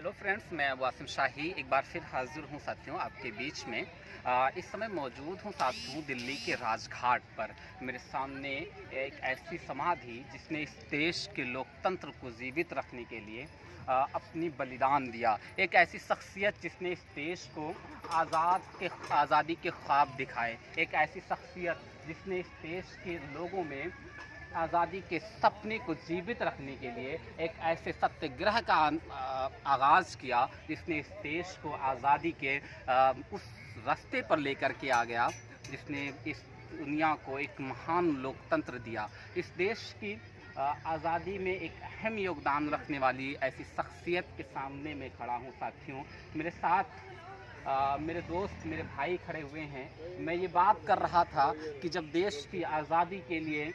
Hello friends, मैं वासिम शाही एक बार फिर हाजिर हूँ साथियों आपके बीच में। इस समय मौजूद हूँ साथियों दिल्ली के राजघाट पर। मेरे सामने एक ऐसी समाधि जिसने इस देश के लोकतंत्र को जीवित रखने के लिए अपनी बलिदान दिया। एक ऐसी शख्सियत जिसने इस देश को आज़ादी के ख्वाब दिखाए। एक ऐसी शख्सियत जिसने इस देश के लोगों में आज़ादी के सपने को जीवित रखने के लिए एक ऐसे सत्याग्रह का आगाज़ किया जिसने इस देश को आज़ादी के उस रास्ते पर लेकर के आ गया, जिसने इस दुनिया को एक महान लोकतंत्र दिया। इस देश की आज़ादी में एक अहम योगदान रखने वाली ऐसी शख्सियत के सामने मैं खड़ा हूँ साथियों। मेरे साथ मेरे दोस्त, मेरे भाई खड़े हुए हैं। मैं ये बात कर रहा था कि जब देश की आज़ादी के लिए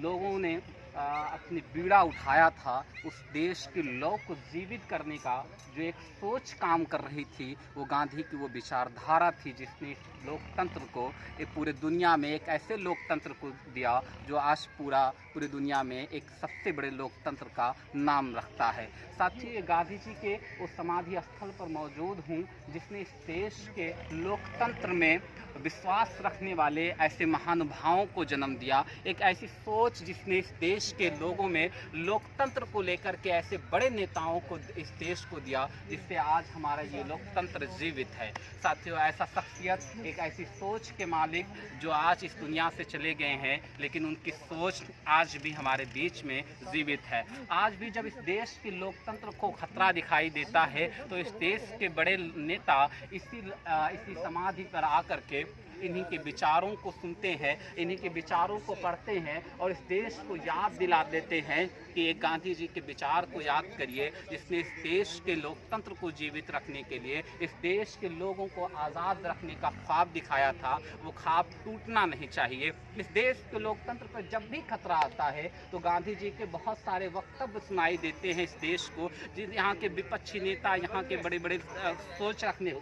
लोगों ने अपनी बीड़ा उठाया था, उस देश के लौ को जीवित करने का जो एक सोच काम कर रही थी, वो गांधी की वो विचारधारा थी जिसने लोकतंत्र को पूरे दुनिया में एक ऐसे लोकतंत्र को दिया जो आज पूरी दुनिया में एक सबसे बड़े लोकतंत्र का नाम रखता है। साथ ही गांधी जी के उस समाधि स्थल पर मौजूद हूँ जिसने इस देश के लोकतंत्र में विश्वास रखने वाले ऐसे महानुभावों को जन्म दिया। एक ऐसी सोच जिसने इस देश के लोगों में लोकतंत्र को लेकर के ऐसे बड़े नेताओं को इस देश को दिया जिससे आज हमारा ये लोकतंत्र जीवित है। साथियों, ऐसा शख्सियत, एक ऐसी सोच के मालिक जो आज इस दुनिया से चले गए हैं, लेकिन उनकी सोच आज भी हमारे बीच में जीवित है। आज भी जब इस देश के लोकतंत्र को खतरा दिखाई देता है तो इस देश के बड़े नेता इसी समाधि पर आकर के इन्हीं के विचारों को सुनते हैं, इन्हीं के विचारों को पढ़ते हैं और इस देश को याद दिला देते हैं कि एक गांधी जी के विचार को याद करिए जिसने इस देश के लोकतंत्र को जीवित रखने के लिए, इस देश के लोगों को आज़ाद रखने का ख्वाब दिखाया था। वो ख्वाब टूटना नहीं चाहिए। इस देश के लोकतंत्र पर जब भी खतरा आता है तो गांधी जी के बहुत सारे वक्तव्य सुनाई देते हैं इस देश को। जिन यहाँ के विपक्षी नेता, यहाँ के बड़े बड़े सोच रखने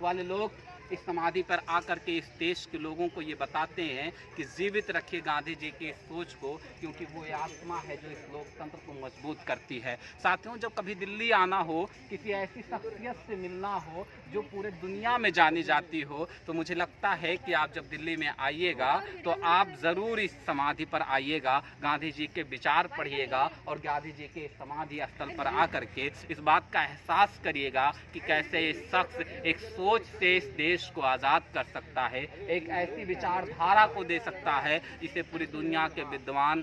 वाले लोग इस समाधि पर आकर के इस देश के लोगों को ये बताते हैं कि जीवित रखिए गांधी जी की सोच को, क्योंकि वो ये आत्मा है जो इस लोकतंत्र को मजबूत करती है। साथियों, जब कभी दिल्ली आना हो, किसी ऐसी शख्सियत से मिलना हो जो पूरे दुनिया में जानी जाती हो, तो मुझे लगता है कि आप जब दिल्ली में आइएगा तो आप ज़रूर इस समाधि पर आइएगा, गांधी जी के विचार पढ़िएगा और गांधी जी के समाधि स्थल पर आकर के इस बात का एहसास करिएगा कि कैसे इस शख्स एक सोच से इस देश को आज़ाद कर सकता है, एक ऐसी विचारधारा को दे सकता है जिसे पूरी दुनिया के विद्वान,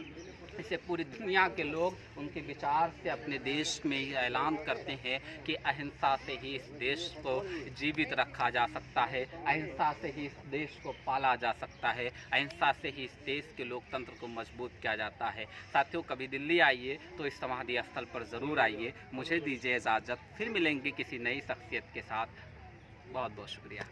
इसे पूरी दुनिया के लोग उनके विचार से अपने देश में ये ऐलान करते हैं कि अहिंसा से ही इस देश को जीवित रखा जा सकता है, अहिंसा से ही इस देश को पाला जा सकता है, अहिंसा से ही इस देश के लोकतंत्र को मजबूत किया जाता है। साथियों, कभी दिल्ली आइए तो इस समाधि स्थल पर ज़रूर आइए। मुझे दीजिए इजाज़त, फिर मिलेंगे किसी नई शख्सियत के साथ। बहुत बहुत शुक्रिया।